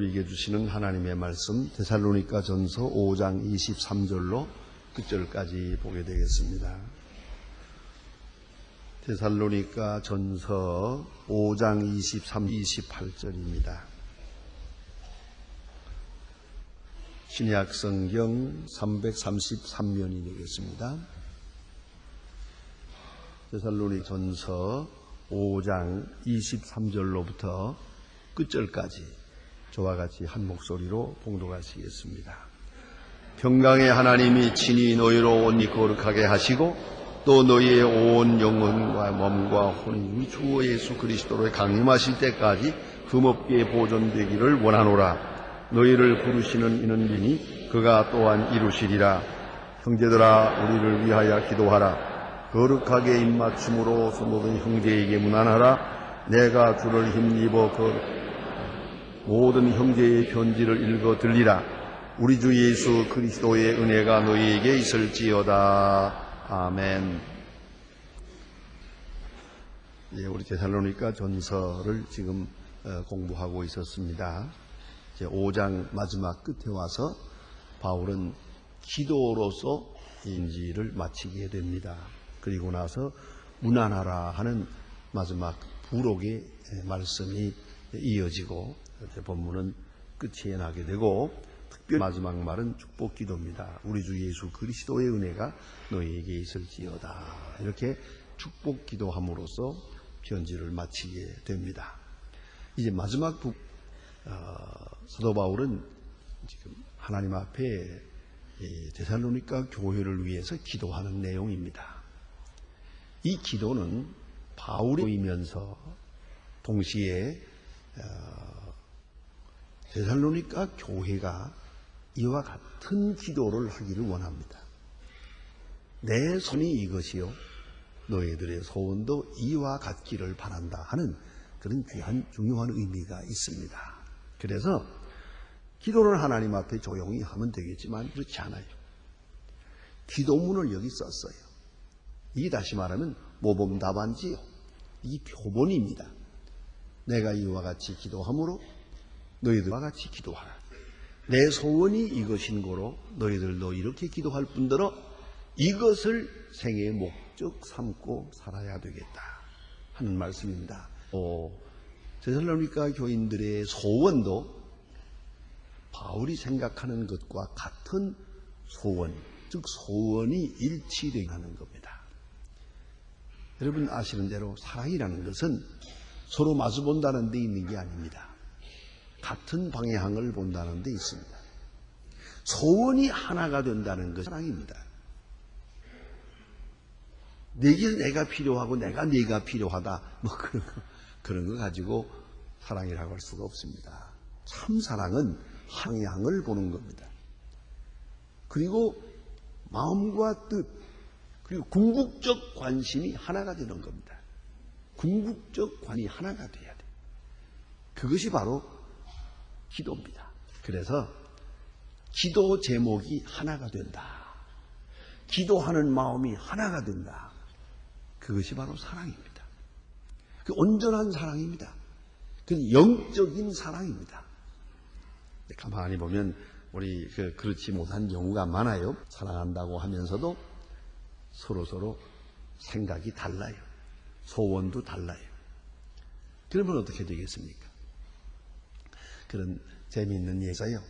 우리에게 주시는 하나님의 말씀 데살로니가 전서 5장 23절로 끝절까지 보게 되겠습니다. 데살로니가 전서 5장 23, 28절입니다. 신약 성경 333면이 되겠습니다. 데살로니가 전서 5장 23절로부터 끝절까지 저와 같이 한 목소리로 봉독하시겠습니다. 평강의 하나님이 친히 너희로 온전히 거룩하게 하시고 또 너희의 온 영혼과 몸과 혼이 주 예수 그리스도로 강림하실 때까지 흠없게 보존되기를 원하노라. 너희를 부르시는 이는 이니 그가 또한 이루시리라. 형제들아 우리를 위하여 기도하라. 거룩하게 입맞춤으로 모든 형제에게 문안하라. 내가 주를 힘입어 모든 형제의 편지를 읽어 들리라. 우리 주 예수 그리스도의 은혜가 너희에게 있을지어다. 아멘. 예, 우리 데살로니가 전서를 지금 공부하고 있었습니다. 이제 5장 마지막 끝에 와서 바울은 기도로서 인지를 마치게 됩니다. 그리고 나서 문안하라 하는 마지막 부록의 말씀이 이어지고 본문은 끝이 나게 되고 특별히 마지막 말은 축복 기도입니다. 우리 주 예수 그리스도의 은혜가 너희에게 있을지어다. 이렇게 축복 기도함으로써 편지를 마치게 됩니다. 이제 마지막 사도 바울은 지금 하나님 앞에 데살로니가 교회를 위해서 기도하는 내용입니다. 이 기도는 바울이 보이면서 동시에 데살로니가 교회가 이와 같은 기도를 하기를 원합니다. 내 손이 이것이요 너희들의 소원도 이와 같기를 바란다 하는 그런 귀한 중요한 의미가 있습니다. 그래서 기도를 하나님 앞에 조용히 하면 되겠지만 그렇지 않아요. 기도문을 여기 썼어요. 이게 다시 말하면 모범답안지요. 이 표본입니다. 내가 이와 같이 기도하므로 너희들과 같이 기도하라. 내 소원이 이것인 고로 너희들도 이렇게 기도할 뿐더러 이것을 생애의 목적 삼고 살아야 되겠다 하는 말씀입니다. 데살로니가 교인들의 소원도 바울이 생각하는 것과 같은 소원, 즉 소원이 일치되게 하는 겁니다. 여러분 아시는 대로 사랑이라는 것은 서로 마주본다는 데 있는 게 아닙니다. 같은 방향을 본다는 데 있습니다. 소원이 하나가 된다는 것이 사랑입니다. 내게 내가 필요하고 내가 네가 필요하다 뭐 그런 거 가지고 사랑이라고 할 수가 없습니다. 참 사랑은 방향을 보는 겁니다. 그리고 마음과 뜻 그리고 궁극적 관심이 하나가 되는 겁니다. 궁극적 관이 하나가 돼야 돼요. 그것이 바로 기도입니다. 그래서 기도 제목이 하나가 된다. 기도하는 마음이 하나가 된다. 그것이 바로 사랑입니다. 그 온전한 사랑입니다. 그 영적인 사랑입니다. 가만히 보면 우리 그렇지 못한 경우가 많아요. 사랑한다고 하면서도 서로 생각이 달라요. 소원도 달라요. 그러면 어떻게 되겠습니까? 그런 재미있는 얘기가요.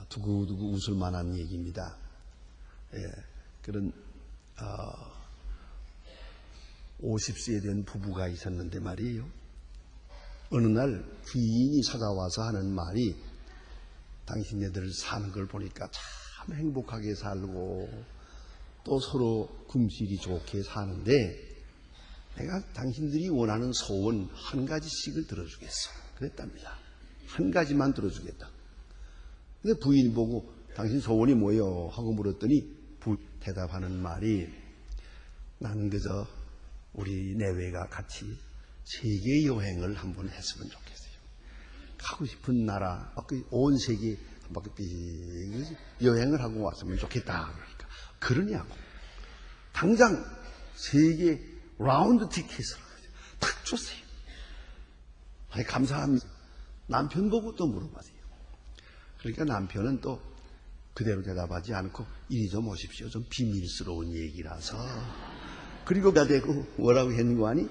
두고두고 웃을 만한 얘기입니다. 예, 그런 50세에 된 부부가 있었는데 말이에요. 어느 날 귀인이 찾아와서 하는 말이 당신네들 사는 걸 보니까 참 행복하게 살고 또 서로 금실이 좋게 사는데 내가 당신들이 원하는 소원 한 가지씩을 들어주겠어. 그랬답니다. 한 가지만 들어주겠다. 근데 부인이 보고 당신 소원이 뭐예요? 하고 물었더니 대답하는 말이 나는 그저 우리 내외가 같이 세계 여행을 한번 했으면 좋겠어요. 가고 싶은 나라 온 세계 한 바퀴 여행을 하고 왔으면 좋겠다. 그러니까 그러냐고. 당장 세계 라운드 티켓을 탁 줬어요. 아니, 감사합니다. 남편 보고 또 물어봐요. 그러니까 남편은 또 그대로 대답하지 않고 이리 좀 오십시오. 좀 비밀스러운 얘기라서. 그리고 대고 뭐라고 했는고 하니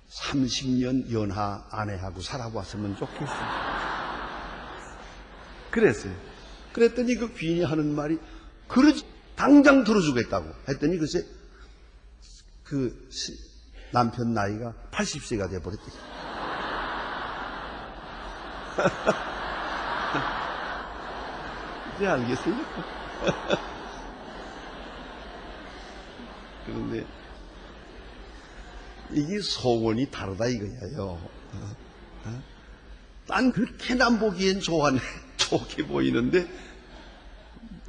30년 연하 아내하고 살아봤으면 좋겠어요. 그랬어요. 그랬더니 그 귀인이 하는 말이 그러지 당장 들어주겠다고 했더니 글쎄 그 남편 나이가 80세가 돼버렸대. 이제 알겠어요? 그런데 이게 소원이 다르다 이거예요. 난 그렇게 남 보기엔 좋게 보이는데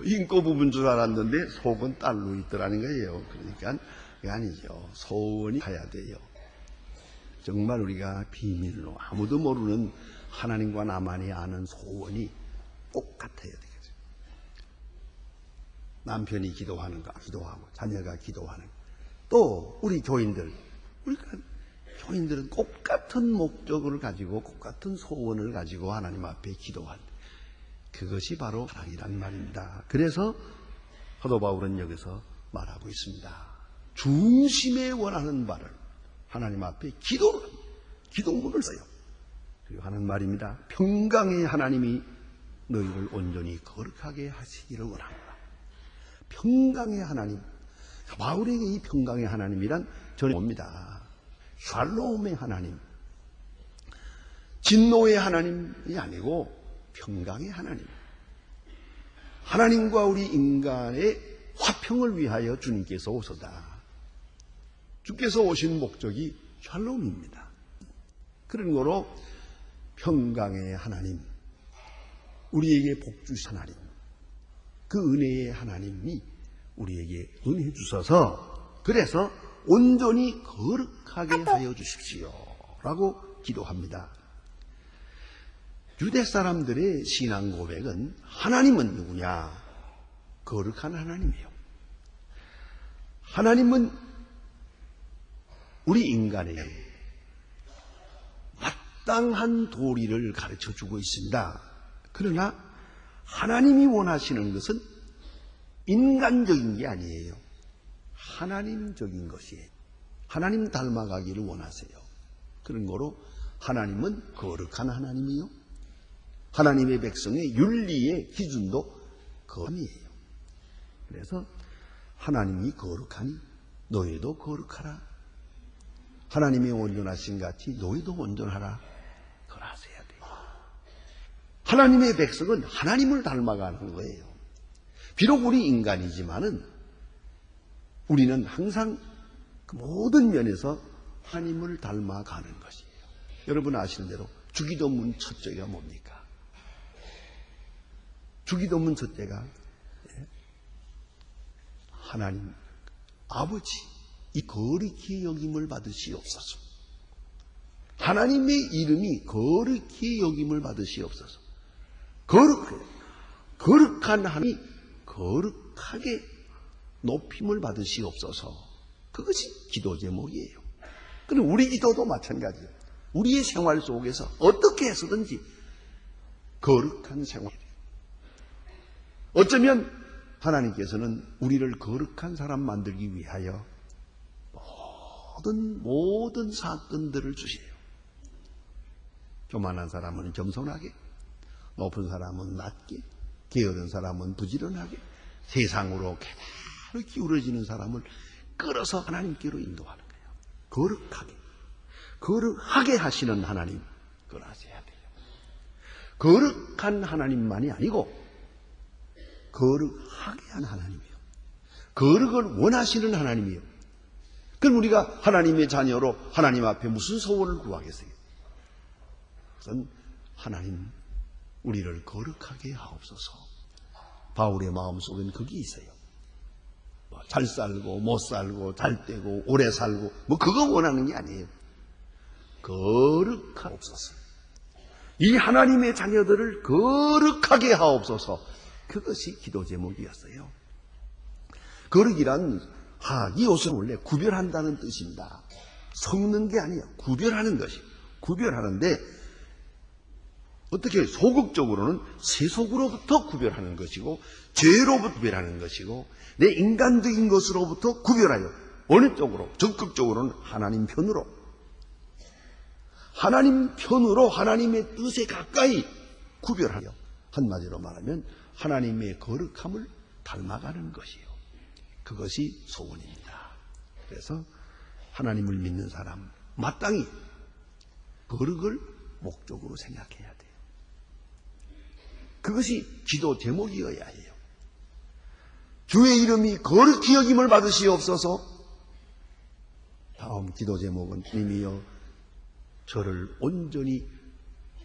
인고 부분 줄 알았는데 속은 딸로 있더라는 거예요. 그러니까 그게 아니죠. 소원이 가야 돼요. 정말 우리가 비밀로 아무도 모르는 하나님과 나만이 아는 소원이 꼭 같아야 되겠죠. 남편이 기도하는 거 기도하고 자녀가 기도하는 거. 또 우리 교인들은 똑같은 목적을 가지고 똑같은 소원을 가지고 하나님 앞에 기도한다. 그것이 바로 사랑이란 말입니다. 그래서 사도 바울은 여기서 말하고 있습니다. 중심에 원하는 바를 하나님 앞에 기도문을 써요. 그리고 하는 말입니다. 평강의 하나님이 너희를 온전히 거룩하게 하시기를 원합니다. 평강의 하나님. 바울에게 이 평강의 하나님이란 저는 뭡니다. 샬롬의 하나님. 진노의 하나님이 아니고 평강의 하나님. 하나님과 우리 인간의 화평을 위하여 주님께서 오소다. 주께서 오신 목적이 샬롬입니다. 그런 거로 평강의 하나님, 우리에게 복 주신 하나님, 그 은혜의 하나님이 우리에게 은혜 주셔서 그래서 온전히 거룩하게 하여 주십시오 라고 기도합니다. 유대 사람들의 신앙 고백은 하나님은 누구냐? 거룩한 하나님이에요. 하나님은 우리 인간에게 마땅한 도리를 가르쳐주고 있습니다. 그러나 하나님이 원하시는 것은 인간적인 게 아니에요. 하나님적인 것이에요. 하나님 닮아가기를 원하세요. 그런 거로 하나님은 거룩한 하나님이요. 하나님의 백성의 윤리의 기준도 거룩함이에요. 그래서 하나님이 거룩하니 너희도 거룩하라. 하나님이 온전하신 같이 너희도 온전하라. 그걸 하셔야 돼요. 하나님의 백성은 하나님을 닮아가는 거예요. 비록 우리 인간이지만은 우리는 항상 그 모든 면에서 하나님을 닮아가는 것이에요. 여러분 아시는 대로 주기도문 첫째가 뭡니까? 주기도문 첫째가 하나님 아버지 이 거룩히 여김을 받으시옵소서. 하나님의 이름이 거룩히 여김을 받으시옵소서. 거룩한 하나님이 거룩하게 높임을 받으시옵소서. 그것이 기도 제목이에요. 그럼 우리 기도도 마찬가지예요. 우리의 생활 속에서 어떻게 해서든지 거룩한 생활. 어쩌면 하나님께서는 우리를 거룩한 사람 만들기 위하여 모든 사건들을 주세요. 교만한 사람은 겸손하게, 높은 사람은 낮게, 게으른 사람은 부지런하게, 세상으로 그대로 기울어지는 사람을 끌어서 하나님께로 인도하는 거예요. 거룩하게 하시는 하나님, 그걸 아셔야 돼요. 거룩한 하나님만이 아니고 거룩하게 한 하나님이에요. 거룩을 원하시는 하나님이에요. 그럼 우리가 하나님의 자녀로 하나님 앞에 무슨 소원을 구하겠어요? 그것은 하나님 우리를 거룩하게 하옵소서. 바울의 마음속에는 그게 있어요. 잘 살고 못 살고 잘 되고 오래 살고 그거 원하는 게 아니에요. 거룩하옵소서. 이 하나님의 자녀들을 거룩하게 하옵소서. 그것이 기도 제목이었어요. 거룩이란 이것은 원래 구별한다는 뜻입니다. 섞는 게 아니에요. 구별하는 것이. 구별하는데 어떻게 소극적으로는 세속으로부터 구별하는 것이고 죄로부터 구별하는 것이고 내 인간적인 것으로부터 구별하여 어느 쪽으로? 적극적으로는 하나님 편으로 하나님의 뜻에 가까이 구별하여 한마디로 말하면 하나님의 거룩함을 닮아가는 것이요. 그것이 소원입니다. 그래서 하나님을 믿는 사람 마땅히 거룩을 목적으로 생각해야 돼요. 그것이 기도 제목이어야 해요. 주의 이름이 거룩히 여김을 받으시옵소서. 다음 기도 제목은 주님이여 저를 온전히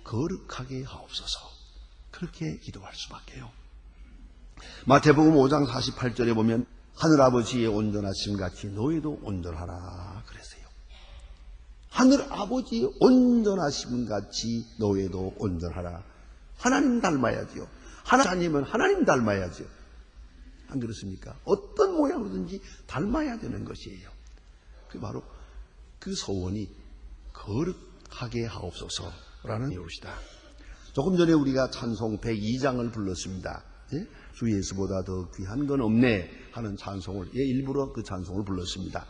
거룩하게 하옵소서. 그렇게 기도할 수밖에요. 마태복음 5장 48절에 보면 하늘아버지의 온전하심 같이 너희도 온전하라 그랬어요. 하늘아버지의 온전하심 같이 너희도 온전하라. 하나님 닮아야지요. 하나님은 하나님 닮아야지요. 안 그렇습니까? 어떤 모양으로든지 닮아야 되는 것이에요. 그 바로 그 소원이 거룩하게 하옵소서라는 것이다. 조금 전에 우리가 찬송 102장을 불렀습니다. 예? 주 예수보다 더 귀한 건 없네 하는 찬송을 일부러 그 찬송을 불렀습니다.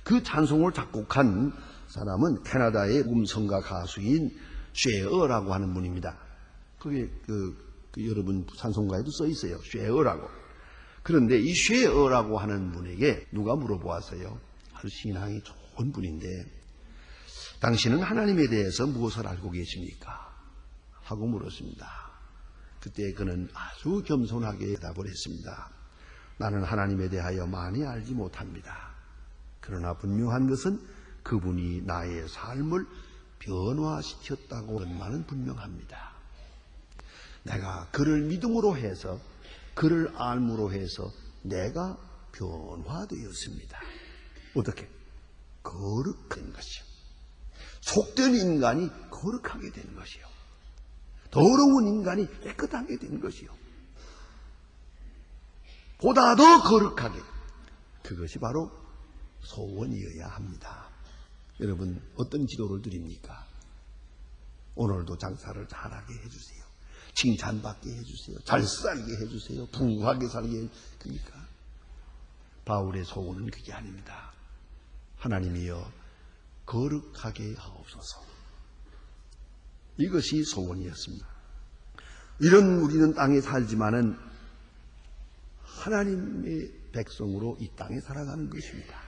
그 찬송을 작곡한 사람은 캐나다의 음성가 가수인 쉐어라고 하는 분입니다. 그게 여러분 찬송가에도 써 있어요. 쉐어라고. 그런데 이 쉐어라고 하는 분에게 누가 물어보았어요. 아주 신앙이 좋은 분인데 당신은 하나님에 대해서 무엇을 알고 계십니까? 하고 물었습니다. 그때 그는 아주 겸손하게 대답을 했습니다. 나는 하나님에 대하여 많이 알지 못합니다. 그러나 분명한 것은 그분이 나의 삶을 변화시켰다고 것만은 분명합니다. 내가 그를 믿음으로 해서 그를 알므로 해서 내가 변화되었습니다. 어떻게? 거룩한 것이요. 속된 인간이 거룩하게 되는 것이요. 더러운 인간이 깨끗하게 되는 것이요. 보다 더 거룩하게. 그것이 바로 소원이어야 합니다. 여러분 어떤 기도를 드립니까? 오늘도 장사를 잘하게 해주세요. 칭찬받게 해주세요. 잘 살게 해주세요. 풍부하게 살게 해주세요. 그러니까 바울의 소원은 그게 아닙니다. 하나님이여 거룩하게 하옵소서. 이것이 소원이었습니다. 이런 우리는 땅에 살지만은 하나님의 백성으로 이 땅에 살아가는 것입니다.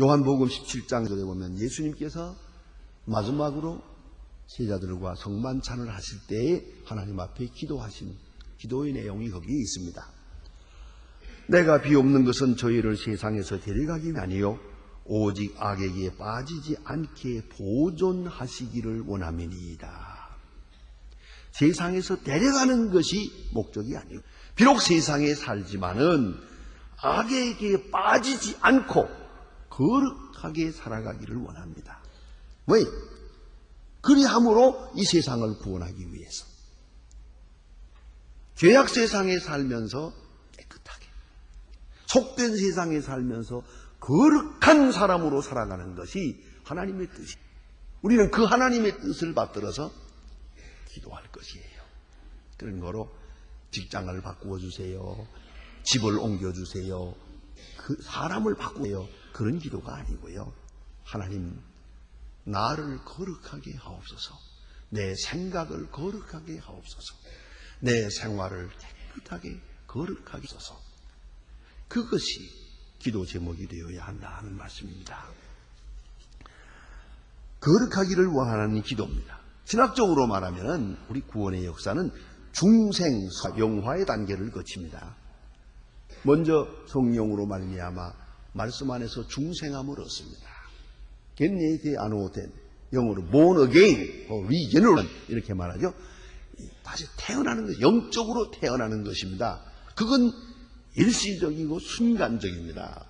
요한복음 17장에 보면 예수님께서 마지막으로 제자들과 성만찬을 하실 때에 하나님 앞에 기도하신 기도의 내용이 거기에 있습니다. 내가 비옵는 것은 저희를 세상에서 데려가기 아니요 오직 악에게 빠지지 않게 보존하시기를 원함이니이다. 세상에서 데려가는 것이 목적이 아니요. 비록 세상에 살지만은 악에게 빠지지 않고 거룩하게 살아가기를 원합니다. 왜? 그리함으로 이 세상을 구원하기 위해서. 죄악 세상에 살면서 깨끗하게, 속된 세상에 살면서 거룩한 사람으로 살아가는 것이 하나님의 뜻이에요. 우리는 그 하나님의 뜻을 받들어서 기도할 것이에요. 그런 거로 직장을 바꾸어 주세요. 집을 옮겨 주세요. 그 사람을 바꾸세요. 그런 기도가 아니고요. 하나님, 나를 거룩하게 하옵소서. 내 생각을 거룩하게 하옵소서. 내 생활을 깨끗하게 거룩하게 하옵소서. 그것이 기도 제목이 되어야 한다 하는 말씀입니다. 거룩하기를 원하는 기도입니다. 신학적으로 말하면 우리 구원의 역사는 중생, 영화의 단계를 거칩니다. 먼저 성령으로 말미암아 말씀 안에서 중생함을 얻습니다. 겟네이테 아노텐, 영어로 born again, regeneration 이렇게 말하죠. 다시 태어나는 것, 영적으로 태어나는 것입니다. 그건 일시적이고 순간적입니다.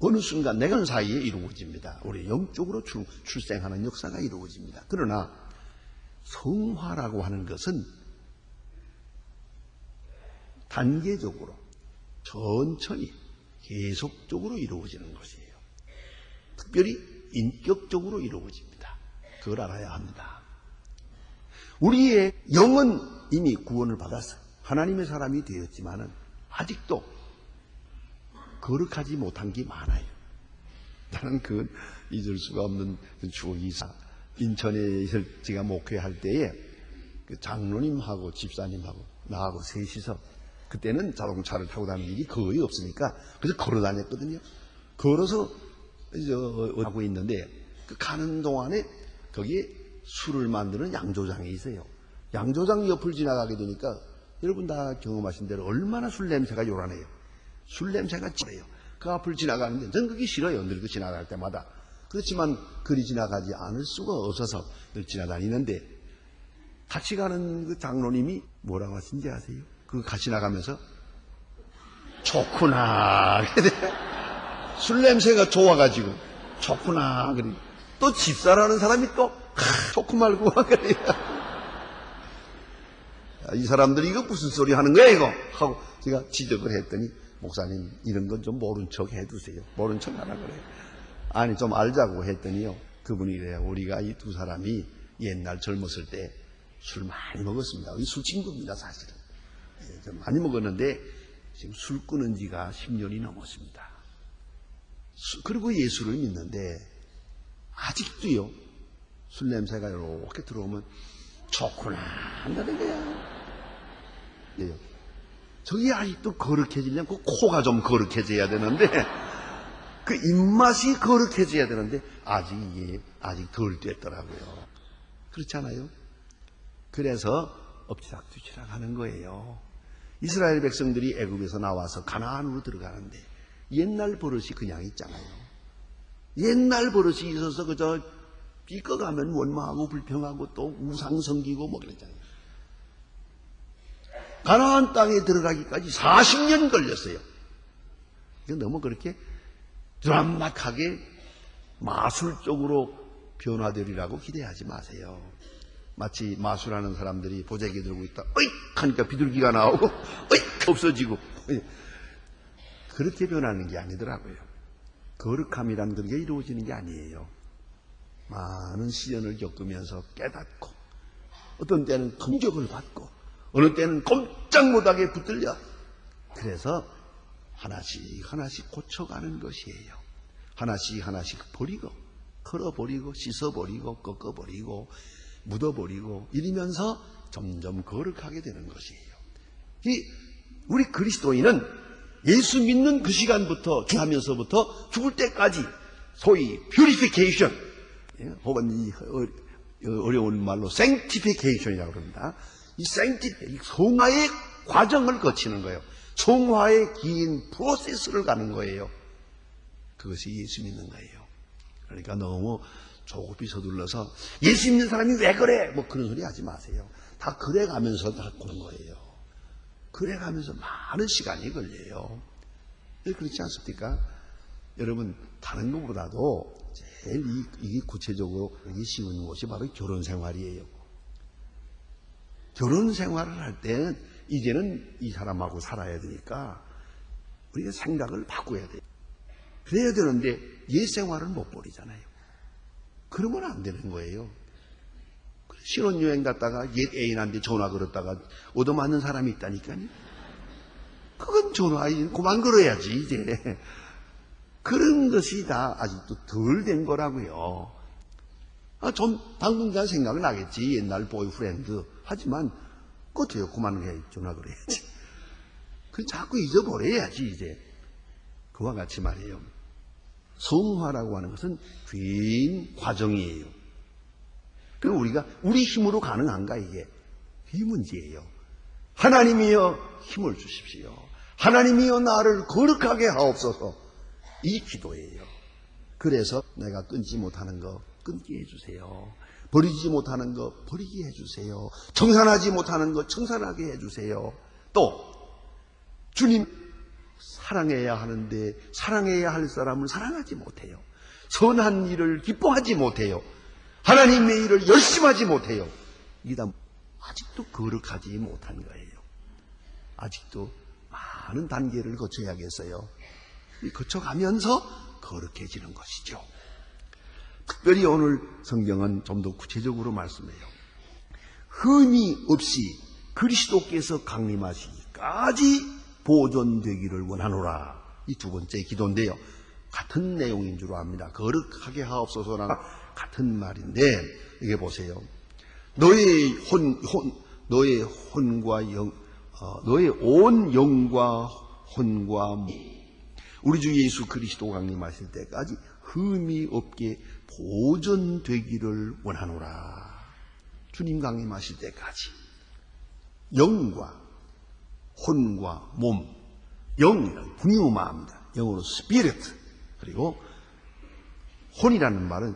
어느 순간 내가 사이에 이루어집니다. 우리 영적으로 출생하는 역사가 이루어집니다. 그러나 성화라고 하는 것은 단계적으로 천천히 계속적으로 이루어지는 것이에요. 특별히 인격적으로 이루어집니다. 그걸 알아야 합니다. 우리의 영은 이미 구원을 받았어요. 하나님의 사람이 되었지만은 아직도 거룩하지 못한 게 많아요. 나는 그건 잊을 수가 없는 추억이 있어. 인천에 제가 목회할 때에 그 장로님하고 집사님하고 나하고 셋이서 그때는 자동차를 타고 다니는 일이 거의 없으니까 그래서 걸어 다녔거든요. 걸어서 하고 있는데 그 가는 동안에 거기에 술을 만드는 양조장이 있어요. 양조장 옆을 지나가게 되니까 여러분 다 경험하신 대로 얼마나 술 냄새가 요란해요. 술 냄새가 찌해요. 그 앞을 지나가는데 전 그게 싫어요. 늘 그 지나갈 때마다. 그렇지만 그리 지나가지 않을 수가 없어서 늘 지나다니는데 같이 가는 그 장로님이 뭐라고 하신지 아세요? 그 같이 나가면서 좋구나. 술 냄새가 좋아가지고 좋구나. 그래. 또 집사라는 사람이 또 좋고 말고 그래요. 이 사람들이 이거 무슨 소리 하는 거야 이거 하고 제가 지적을 했더니 목사님 이런 건 좀 모른 척 해두세요. 모른 척 하라 그래요. 아니 좀 알자고 했더니요. 그분이 이래요. 우리가 이 두 사람이 옛날 젊었을 때 술 많이 먹었습니다. 이 술 친구입니다 사실은. 좀 많이 먹었는데 지금 술 끊은 지가 10년이 넘었습니다. 그리고 예수를 믿는데 아직도요. 술 냄새가 이렇게 들어오면 좋구나 한다는 거야. 네. 저기 아직도 거룩해지려면 그 코가 좀 거룩해져야 되는데 그 입맛이 거룩해져야 되는데 아직 이게 아직 덜 됐더라고요. 그렇지 않아요? 그래서 엎치락뒤치락 하는 거예요. 이스라엘 백성들이 애굽에서 나와서 가나안으로 들어가는데 옛날 버릇이 그냥 있잖아요. 옛날 버릇이 있어서 그저 삐꺼가면 원망하고 불평하고 또 우상 섬기고 뭐 그랬잖아요. 가나안 땅에 들어가기까지 40년 걸렸어요. 이건 너무 그렇게 드라마틱하게 마술적으로 변화되리라고 기대하지 마세요. 마치 마술하는 사람들이 보자기 들고 있다. 어익! 하니까 비둘기가 나오고 어익! 없어지고 그렇게 변하는 게 아니더라고요. 거룩함이란 그게 이루어지는 게 아니에요. 많은 시련을 겪으면서 깨닫고 어떤 때는 공격을 받고 어느 때는 꼼짝 못하게 붙들려. 그래서 하나씩 하나씩 고쳐가는 것이에요. 하나씩 하나씩 버리고 걸어버리고 씻어버리고 꺾어버리고 묻어버리고 이러면서 점점 거룩하게 되는 것이에요. 우리 그리스도인은 예수 믿는 그 시간부터 하면서부터 죽을 때까지 소위 퓨리피케이션 혹은 이 어려운 말로 sanctification이라고 합니다. 이 성화의 과정을 거치는 거예요. 성화의 긴 프로세스를 가는 거예요. 그것이 예수 믿는 거예요. 그러니까 너무 조급히 서둘러서 예수 믿는 사람이 왜 그래? 뭐 그런 소리 하지 마세요. 다 그래가면서 다 그런 거예요. 그래가면서 많은 시간이 걸려요. 그렇지 않습니까? 여러분 다른 것보다도 제일 이게 구체적으로 이게 쉬운 것이 바로 결혼 생활이에요. 결혼 생활을 할 때는 이제는 이 사람하고 살아야 되니까 우리가 생각을 바꿔야 돼요. 그래야 되는데 옛 생활을 못 버리잖아요. 그러면 안 되는 거예요. 신혼여행 갔다가 옛 애인한테 전화 걸었다가 얻어맞는 사람이 있다니까요. 그건 전화 그만 걸어야지 이제. 그런 것이 다 아직도 덜 된 거라고요. 좀 당분간 생각은 나겠지. 옛날 보이프렌드. 하지만 끝에요. 그만 해. 전화 걸어야지. 그 자꾸 잊어버려야지 이제. 그와 같이 말이에요. 성화라고 하는 것은 긴 과정이에요. 그럼 우리가 우리 힘으로 가능한가 이게? 이 문제예요. 하나님이여 힘을 주십시오. 하나님이여 나를 거룩하게 하옵소서. 이 기도예요. 그래서 내가 끊지 못하는 거 끊게 해주세요. 버리지 못하는 거 버리게 해주세요. 청산하지 못하는 거 청산하게 해주세요. 또 주님 사랑해야 하는데 사랑해야 할 사람을 사랑하지 못해요. 선한 일을 기뻐하지 못해요. 하나님의 일을 열심히 하지 못해요. 이게 다 아직도 거룩하지 못한 거예요. 아직도 많은 단계를 거쳐야겠어요. 거쳐가면서 거룩해지는 것이죠. 특별히 오늘 성경은 좀 더 구체적으로 말씀해요. 흠이 없이 그리스도께서 강림하시기까지 보존되기를 원하노라. 이 두 번째 기도인데요. 같은 내용인 줄 압니다. 거룩하게 하옵소서랑 같은 말인데, 이게 보세요. 너의 혼과 영, 너의 온 영과 혼과 우리 주 예수 그리스도 강림하실 때까지 흠이 없게 보존되기를 원하노라. 주님 강림하실 때까지 영과 혼과 몸, 영이란 분유마입니다. 영어로 스피리트, 그리고 혼이라는 말은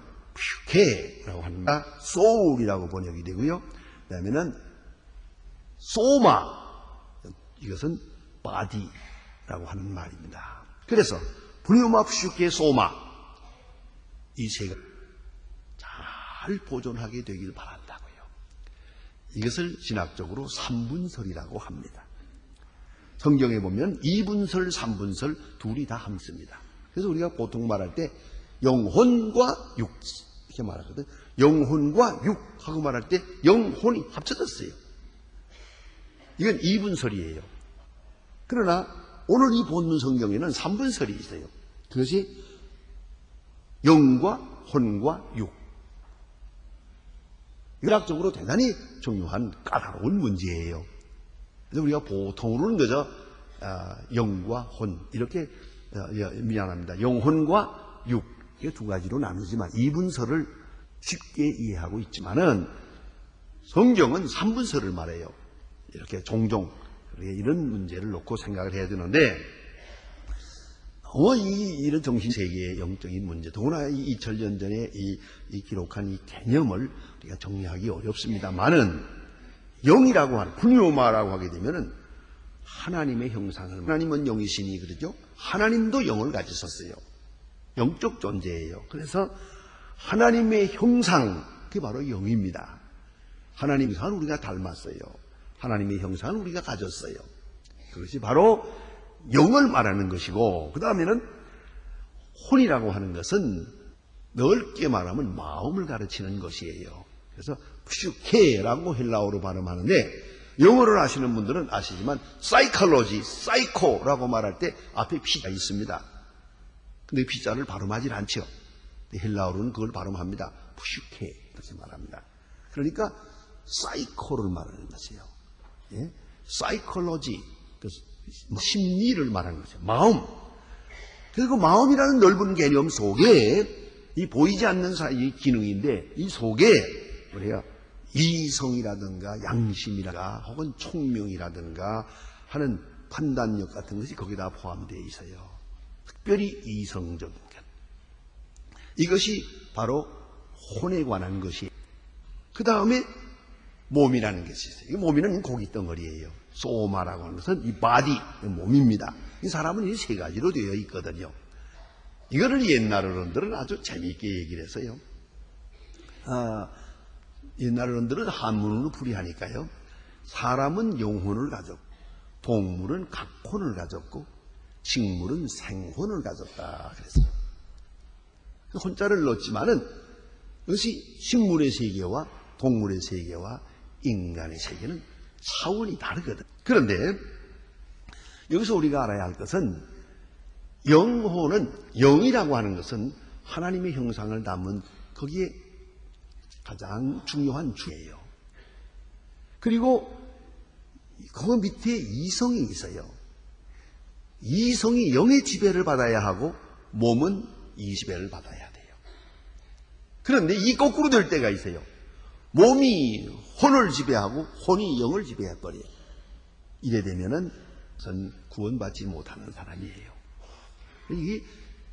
퓨케라고 합니다. 소울이라고 번역이 되고요. 그 다음에는 소마, 이것은 바디라고 하는 말입니다. 그래서 분유마, 퓨케, 소마, 이 세 가지 잘 보존하게 되길 바란다고요. 이것을 신학적으로 삼분설이라고 합니다. 성경에 보면 2분설, 3분설 둘이 다 함습니다. 그래서 우리가 보통 말할 때 영혼과 육 이렇게 말하거든. 영혼과 육하고 말할 때 영혼이 합쳐졌어요. 이건 2분설이에요. 그러나 오늘 이 본문 성경에는 3분설이 있어요. 그것이 영과 혼과 육. 의학적으로 대단히 중요한 까다로운 문제예요. 그래서 우리가 보통으로는 그저 영과 혼 이렇게 미안합니다. 영혼과 육 이게 두 가지로 나누지만 2분설을 쉽게 이해하고 있지만은 성경은 3분설을 말해요. 이렇게 종종 이런 문제를 놓고 생각을 해야 되는데 이런 정신세계의 영적인 문제, 더구나 2000년 전에 이 기록한 이 개념을 우리가 정리하기 어렵습니다만은 영이라고 하는, 분유마라고 하게 되면은 하나님의 형상을, 하나님은 영이시니 그러죠? 하나님도 영을 가지셨어요. 영적 존재예요. 그래서 하나님의 형상, 그게 바로 영입니다. 하나님의 형상을 우리가 닮았어요. 하나님의 형상을 우리가 가졌어요. 그것이 바로 영을 말하는 것이고, 그 다음에는 혼이라고 하는 것은 넓게 말하면 마음을 가르치는 것이에요. 그래서 퓨케라고 헬라어로 발음하는데 영어를 아시는 분들은 아시지만 사이콜로지, 사이코라고 말할 때 앞에 피가 있습니다. 근데 피자를 발음하지 않죠. 헬라어로는 그걸 발음합니다. 퓨케 이렇게 말합니다. 그러니까 사이코를 말하는 것이에요. 예? 사이콜로지, 심리를 말하는 거죠. 마음. 그리고 마음이라는 넓은 개념 속에 이 보이지 않는 사이 기능인데 이 속에 우리가 이성이라든가 양심이라든가 혹은 총명이라든가 하는 판단력 같은 것이 거기다 포함되어 있어요. 특별히 이성적인 것. 이것이 바로 혼에 관한 것이. 그 다음에 몸이라는 것이 있어요. 이 몸이는 고기 덩어리예요. 소마라고 하는 것은 이 바디, 몸입니다. 이 사람은 이 세 가지로 되어 있거든요. 이거를 옛날 어른들은 아주 재미있게 얘기를 했어요. 옛날 어른들은 한문으로 풀이하니까요. 사람은 영혼을 가졌고, 동물은 각혼을 가졌고, 식물은 생혼을 가졌다 그랬어요. 혼자를 넣었지만은 이것이 식물의 세계와 동물의 세계와 인간의 세계는 차원이 다르거든. 그런데 여기서 우리가 알아야 할 것은 영혼은, 영이라고 하는 것은 하나님의 형상을 담은 거기에 가장 중요한 주예요. 그리고 그 밑에 이성이 있어요. 이성이 영의 지배를 받아야 하고 몸은 이 지배를 받아야 돼요. 그런데 이 거꾸로 될 때가 있어요. 몸이 혼을 지배하고 혼이 영을 지배해버려요. 이래 되면은 전 구원받지 못하는 사람이에요. 이게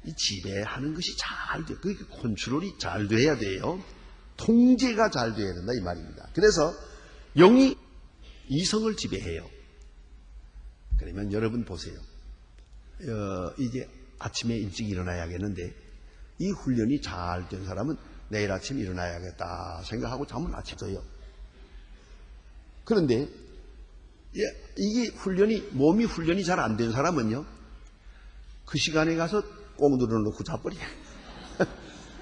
이 지배하는 것이 잘 돼요. 그게 컨트롤이 잘 돼야 돼요. 통제가 잘 돼야 된다 이 말입니다. 그래서 영이 이성을 지배해요. 그러면 여러분 보세요. 이제 아침에 일찍 일어나야겠는데 이 훈련이 잘 된 사람은 내일 아침 일어나야겠다 생각하고 잠은 아침 자요. 그런데 이게 몸이 훈련이 잘 안 된 사람은요, 그 시간에 가서 꼭 눌러놓고 자버려요.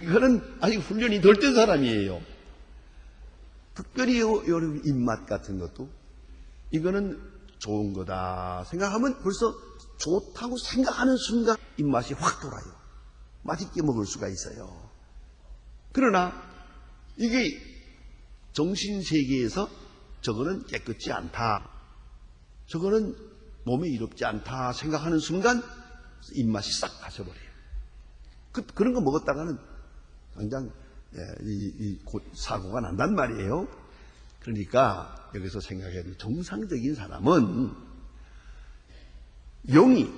이거는 아직 훈련이 덜 된 사람이에요. 특별히 여러분 입맛 같은 것도 이거는 좋은 거다 생각하면 벌써 좋다고 생각하는 순간 입맛이 확 돌아요. 맛있게 먹을 수가 있어요. 그러나 이게 정신세계에서 저거는 깨끗지 않다, 저거는 몸에 이롭지 않다 생각하는 순간 입맛이 싹 가셔버려요. 그런 거 먹었다가는 당장 곧 사고가 난단 말이에요. 그러니까 여기서 생각해야 될 정상적인 사람은 영이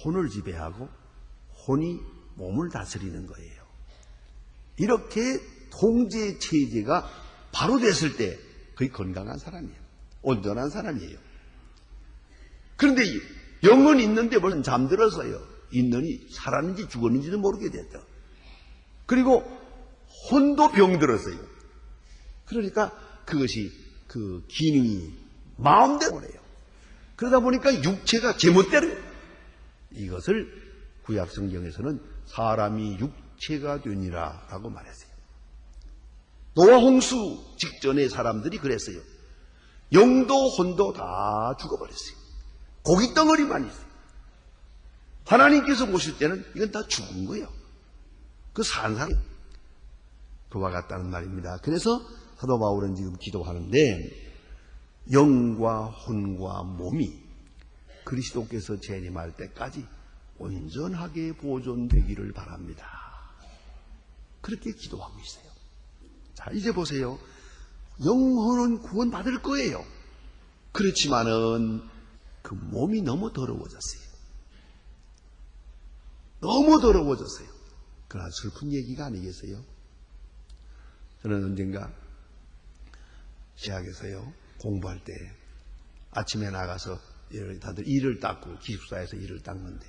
혼을 지배하고 혼이 몸을 다스리는 거예요. 이렇게 통제 체제가 바로 됐을 때 거의 건강한 사람이에요. 온전한 사람이에요. 그런데 영은 있는데 벌써 잠들어서요. 있느니 살았는지 죽었는지도 모르게 됐다. 그리고 혼도 병들었어요. 그러니까 그것이 그 기능이 마음대로 해요. 그러다 보니까 육체가 제멋대로 해요. 이것을 구약성경에서는 사람이 육체가 되니라 라고 말했어요. 노아 홍수 직전의 사람들이 그랬어요. 영도 혼도 다 죽어버렸어요. 고깃덩어리만 있어요. 하나님께서 보실 때는 이건 다 죽은 거예요. 그 산 사람 그와 같다는 말입니다. 그래서 사도 바울은 지금 기도하는데 영과 혼과 몸이 그리스도께서 재림할 때까지 온전하게 보존되기를 바랍니다. 그렇게 기도하고 있어요. 자, 이제 보세요. 영혼은 구원받을 거예요. 그렇지만은 그 몸이 너무 더러워졌어요. 너무 더러워졌어요. 그러나 슬픈 얘기가 아니겠어요? 저는 언젠가 시학에서요 공부할 때 아침에 나가서 다들 이를 닦고 기숙사에서 이를 닦는데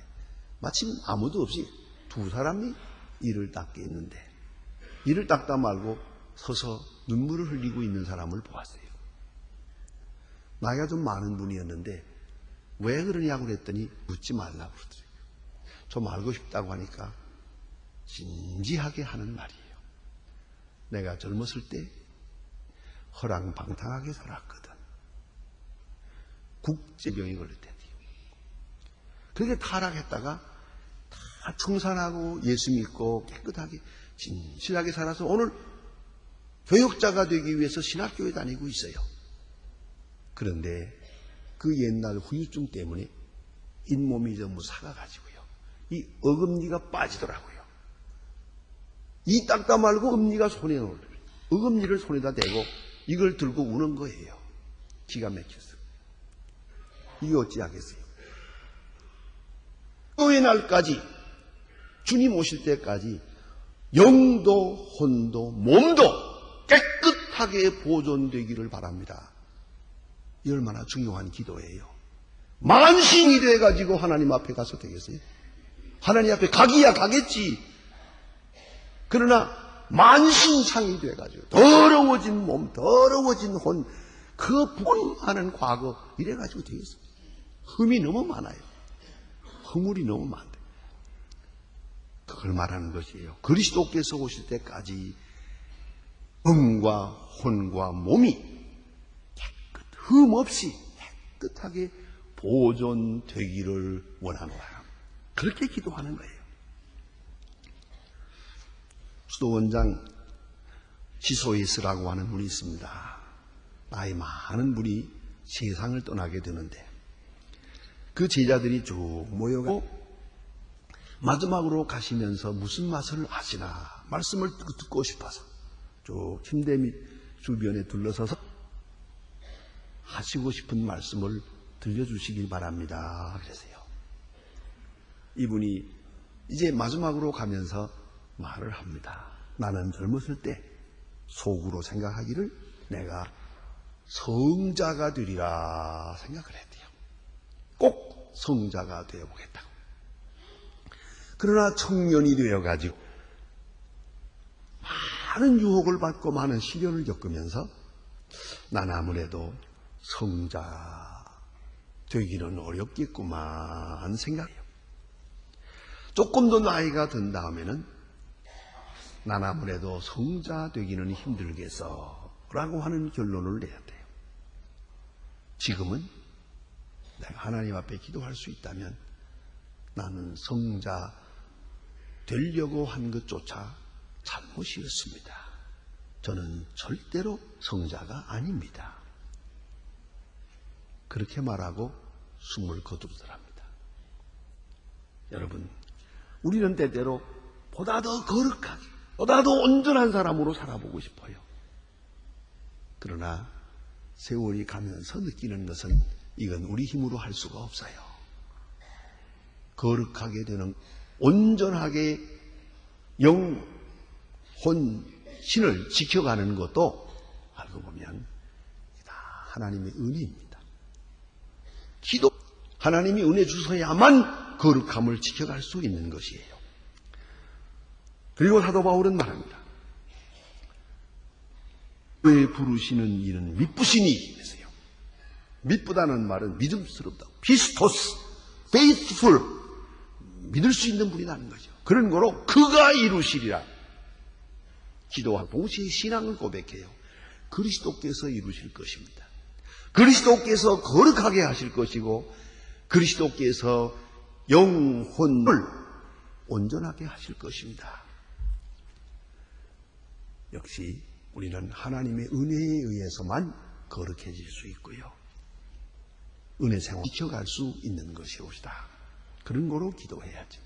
마침 아무도 없이 두 사람이 이를 닦게 있는데 이를 닦다 말고 서서 눈물을 흘리고 있는 사람을 보았어요. 나이가 좀 많은 분이었는데 왜 그러냐고 그랬더니 묻지 말라고 그러더라고요. 좀 알고 싶다고 하니까 진지하게 하는 말이에요. 내가 젊었을 때 허랑방탕하게 살았거든. 국제병이 걸릴 때요. 그렇게 타락했다가 다 충산하고 예수 믿고 깨끗하게 진실하게 살아서 오늘 교역자가 되기 위해서 신학교에 다니고 있어요. 그런데 그 옛날 후유증 때문에 잇몸이 전부 사가가지고요. 이 어금니가 빠지더라고요. 이 닦다 말고 어금니가 손에 넣어요. 어금니를 손에다 대고 이걸 들고 우는 거예요. 기가 막혀서. 이게 어찌하겠어요? 또의 날까지 주님 오실 때까지 영도 혼도 몸도 깨끗하게 보존되기를 바랍니다. 이 얼마나 중요한 기도예요. 만신이 돼가지고 하나님 앞에 가서 되겠어요? 하나님 앞에 가기야 가겠지. 그러나 만신창이 돼가지고 더러워진 몸, 더러워진 혼, 그 분하는 과거 이래가지고 되겠어요. 흠이 너무 많아요. 허물이 너무 많대. 그걸 말하는 것이에요. 그리스도께서 오실 때까지 영과 혼과 몸이 흠 없이 깨끗하게 보존되기를 원하노라. 그렇게 기도하는 거예요. 수도원장 시소이스라고 하는 분이 있습니다. 나이 많은 분이 세상을 떠나게 되는데 그 제자들이 쭉 모여가지고 마지막으로 가시면서 무슨 말씀을 하시나 말씀을 듣고 싶어서 쭉 침대 밑 주변에 둘러서서 하시고 싶은 말씀을 들려주시길 바랍니다. 그래서요. 이분이 이제 마지막으로 가면서 말을 합니다. 나는 젊었을 때 속으로 생각하기를 내가 성자가 되리라 생각을 했대요. 꼭 성자가 되어보겠다고. 그러나 청년이 되어가지고 많은 유혹을 받고 많은 시련을 겪으면서 난 아무래도 성자 되기는 어렵겠구만 생각해요. 조금 더 나이가 든 다음에는 난 아무래도 성자 되기는 힘들겠어. 라고 하는 결론을 내야 돼요. 지금은 내가 하나님 앞에 기도할 수 있다면 나는 성자 되려고 한 것조차 잘못이었습니다. 저는 절대로 성자가 아닙니다. 그렇게 말하고 숨을 거두더랍니다. 여러분, 우리는 때때로 보다 더 거룩하게, 보다 더 온전한 사람으로 살아보고 싶어요. 그러나 세월이 가면서 느끼는 것은 이건 우리 힘으로 할 수가 없어요. 거룩하게 되는, 온전하게 영, 혼, 신을 지켜가는 것도 알고 보면 다 하나님의 은혜입니다. 기도, 하나님이 은혜 주셔야만 거룩함을 지켜갈 수 있는 것이에요. 그리고 사도 바울은 말합니다. 왜 부르시는 이는 미쁘시니 그랬어요. 미쁘다는 말은 믿음스럽다. 피스토스, faithful, 믿을 수 있는 분이라는 거죠. 그런 거로 그가 이루시리라. 기도와 동시에 신앙을 고백해요. 그리스도께서 이루실 것입니다. 그리스도께서 거룩하게 하실 것이고 그리스도께서 영혼을 온전하게 하실 것입니다. 역시 우리는 하나님의 은혜에 의해서만 거룩해질 수 있고요. 은혜 생활 지켜갈 수 있는 것이옵시다. 그런 거로 기도해야죠.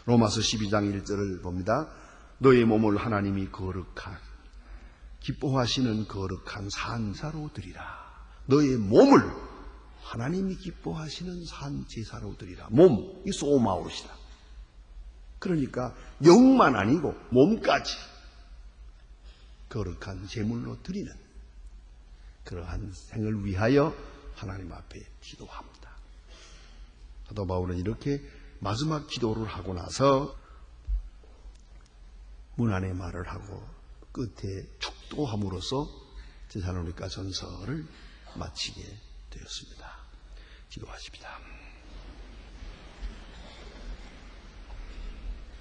로마서 12장 1절을 봅니다. 너의 몸을 하나님이 거룩한 기뻐하시는 거룩한 산사로 드리라. 너의 몸을 하나님이 기뻐하시는 산제사로 드리라. 몸, 이 소마오르시다. 그러니까 영만 아니고 몸까지 거룩한 제물로 드리는 그러한 생을 위하여 하나님 앞에 기도합니다. 사도 바울은 이렇게 마지막 기도를 하고 나서 문안의 말을 하고 끝에 축도함으로써 데살로니가 전서를 마치게 되었습니다. 기도하십니다.